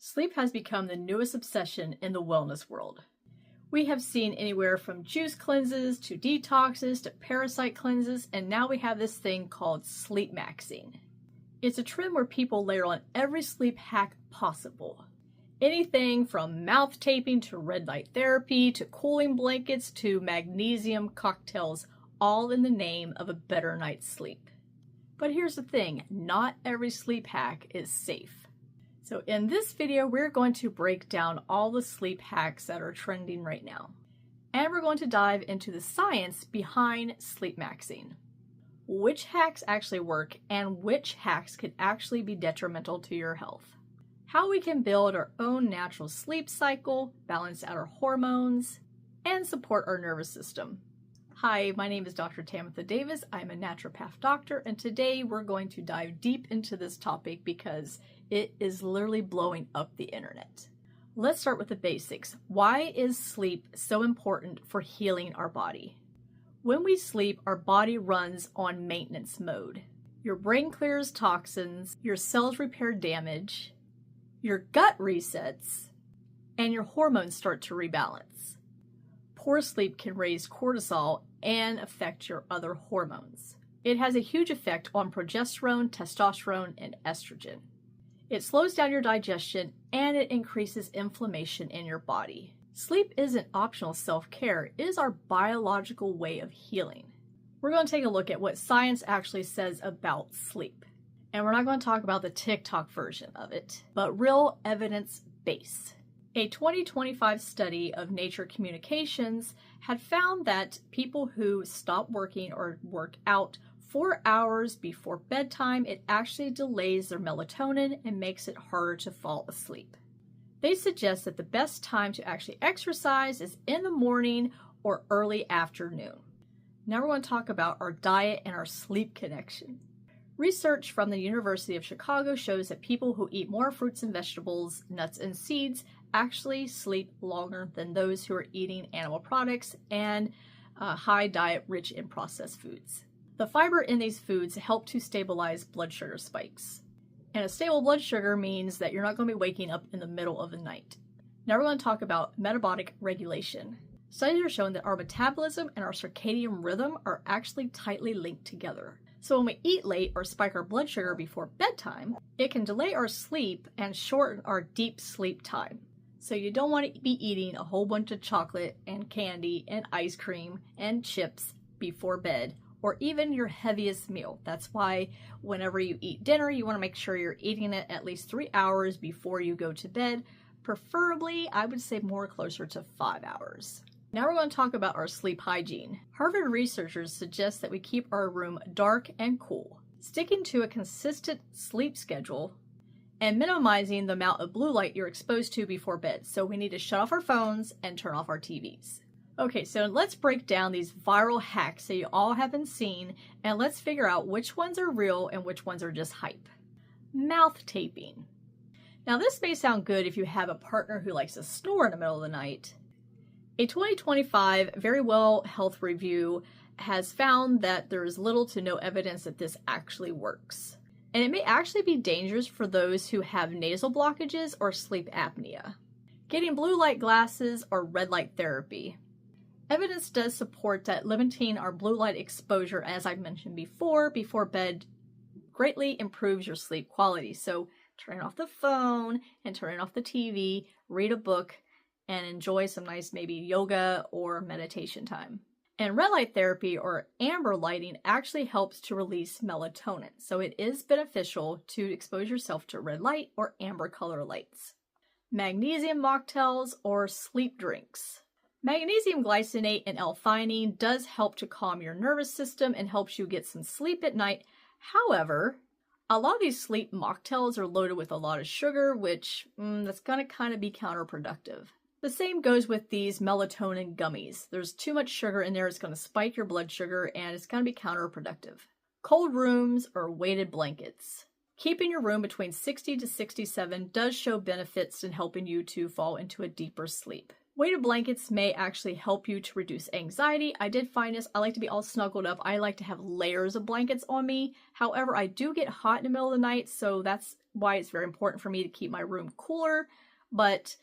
Sleep has become the newest obsession in the wellness world. We have seen anywhere from juice cleanses to detoxes to parasite cleanses, and now we have this thing called Sleepmaxxing. It's a trend where people layer on every sleep hack possible. Anything from mouth taping to red light therapy to cooling blankets to magnesium cocktails, all in the name of a better night's sleep. But here's the thing, not every sleep hack is safe. So in this video, we're going to break down all the sleep hacks that are trending right now. And we're going to dive into the science behind Sleepmaxxing. Which hacks actually work and which hacks could actually be detrimental to your health. How we can build our own natural sleep cycle, balance out our hormones, and support our nervous system. Hi, my name is Dr. Tamitha Davis. I'm a naturopath doctor, and today we're going to dive deep into this topic because it is literally blowing up the internet. Let's start with the basics. Why is sleep so important for healing our body? When we sleep, our body runs on maintenance mode. Your brain clears toxins, your cells repair damage, your gut resets, and your hormones start to rebalance. Poor sleep can raise cortisol and affect your other hormones. It has a huge effect on progesterone, testosterone, and estrogen. It slows down your digestion and it increases inflammation in your body. Sleep isn't optional self-care, it is our biological way of healing. We're going to take a look at what science actually says about sleep. And we're not going to talk about the TikTok version of it, but real evidence-based. A 2025 study of Nature Communications had found that people who stop working or work out 4 hours before bedtime, it actually delays their melatonin and makes it harder to fall asleep. They suggest that the best time to actually exercise is in the morning or early afternoon. Now we're going to talk about our diet and our sleep connection. Research from the University of Chicago shows that people who eat more fruits and vegetables, nuts and seeds actually sleep longer than those who are eating animal products and high diet rich in processed foods. The fiber in these foods help to stabilize blood sugar spikes. And a stable blood sugar means that you're not going to be waking up in the middle of the night. Now we're going to talk about metabolic regulation. Studies are showing that our metabolism and our circadian rhythm are actually tightly linked together. So when we eat late or spike our blood sugar before bedtime, it can delay our sleep and shorten our deep sleep time. So you don't want to be eating a whole bunch of chocolate and candy and ice cream and chips before bed, or even your heaviest meal. That's why whenever you eat dinner, you want to make sure you're eating it at least 3 hours before you go to bed. Preferably, I would say more closer to 5 hours. Now we're going to talk about our sleep hygiene. Harvard researchers suggest that we keep our room dark and cool, sticking to a consistent sleep schedule, and minimizing the amount of blue light you're exposed to before bed. So we need to shut off our phones and turn off our TVs. Okay, so let's break down these viral hacks that you all haven't seen, and let's figure out which ones are real and which ones are just hype. Mouth taping. Now this may sound good if you have a partner who likes to snore in the middle of the night. A 2025 Verywell Health review has found that there is little to no evidence that this actually works. And it may actually be dangerous for those who have nasal blockages or sleep apnea. Getting blue light glasses or red light therapy. Evidence does support that limiting our blue light exposure, as I mentioned before bed, greatly improves your sleep quality. So turn off the phone and turn off the TV, read a book, and enjoy some nice maybe yoga or meditation time. And red light therapy or amber lighting actually helps to release melatonin. So it is beneficial to expose yourself to red light or amber color lights. Magnesium mocktails or sleep drinks. Magnesium glycinate and L-theanine does help to calm your nervous system and helps you get some sleep at night. However, a lot of these sleep mocktails are loaded with a lot of sugar, which that's going to kind of be counterproductive. The same goes with these melatonin gummies. There's too much sugar in there, it's going to spike your blood sugar and it's going to be counterproductive. Cold rooms or weighted blankets. Keeping your room between 60 to 67 does show benefits in helping you to fall into a deeper sleep. Weighted blankets may actually help you to reduce anxiety. I did find this. I like to be all snuggled up. I like to have layers of blankets on me. However, I do get hot in the middle of the night, so that's why it's very important for me to keep my room cooler. But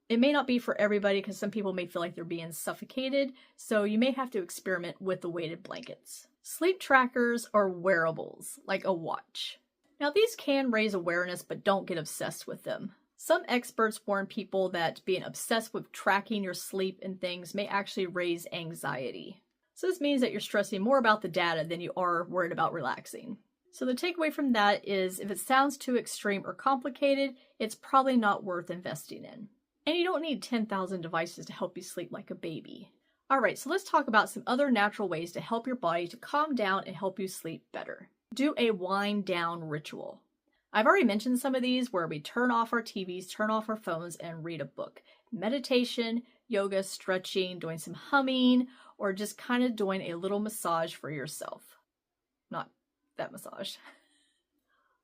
it may not be for everybody because some people may feel like they're being suffocated, so you may have to experiment with the weighted blankets. Sleep trackers are wearables, like a watch. Now these can raise awareness, but don't get obsessed with them. Some experts warn people that being obsessed with tracking your sleep and things may actually raise anxiety. So this means that you're stressing more about the data than you are worried about relaxing. So the takeaway from that is if it sounds too extreme or complicated, it's probably not worth investing in. And you don't need 10,000 devices to help you sleep like a baby. Alright, so let's talk about some other natural ways to help your body to calm down and help you sleep better. Do a wind down ritual. I've already mentioned some of these where we turn off our TVs, turn off our phones, and read a book. Meditation, yoga, stretching, doing some humming, or just kind of doing a little massage for yourself. Not that massage.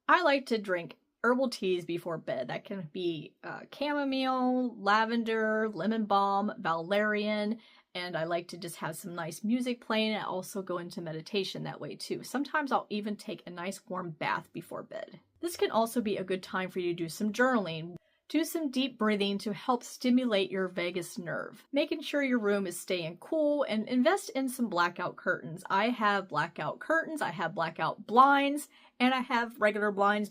I like to drink herbal teas before bed. That can be chamomile, lavender, lemon balm, valerian, and I like to just have some nice music playing and also go into meditation that way too. Sometimes I'll even take a nice warm bath before bed. This can also be a good time for you to do some journaling. Do some deep breathing to help stimulate your vagus nerve, making sure your room is staying cool, and invest in some blackout curtains. I have blackout curtains, I have blackout blinds, and I have regular blinds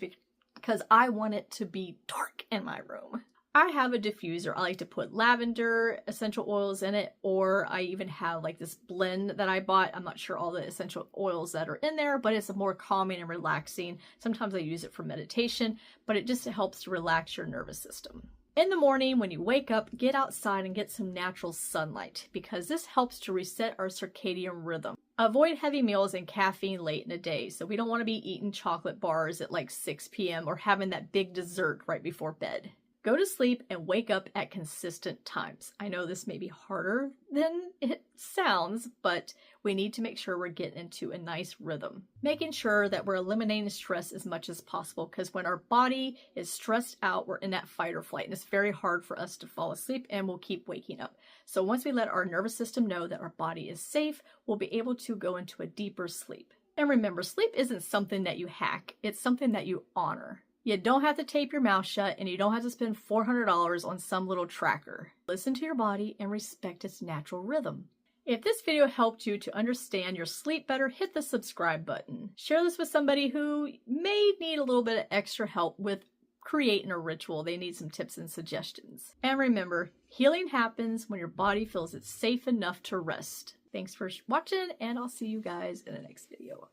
because I want it to be dark in my room. I have a diffuser. I like to put lavender essential oils in it, or I even have like this blend that I bought. I'm not sure all the essential oils that are in there, but it's more calming and relaxing. Sometimes I use it for meditation, but it just helps to relax your nervous system. In the morning, when you wake up, get outside and get some natural sunlight because this helps to reset our circadian rhythm. Avoid heavy meals and caffeine late in the day. So we don't want to be eating chocolate bars at like 6 p.m. or having that big dessert right before bed. Go to sleep and wake up at consistent times. I know this may be harder than it sounds, but we need to make sure we're getting into a nice rhythm. Making sure that we're eliminating stress as much as possible because when our body is stressed out, we're in that fight or flight and it's very hard for us to fall asleep and we'll keep waking up. So once we let our nervous system know that our body is safe, we'll be able to go into a deeper sleep. And remember, sleep isn't something that you hack, it's something that you honor. You don't have to tape your mouth shut and you don't have to spend $400 on some little tracker. Listen to your body and respect its natural rhythm. If this video helped you to understand your sleep better, hit the subscribe button. Share this with somebody who may need a little bit of extra help with creating a ritual. They need some tips and suggestions. And remember, healing happens when your body feels it's safe enough to rest. Thanks for watching and I'll see you guys in the next video.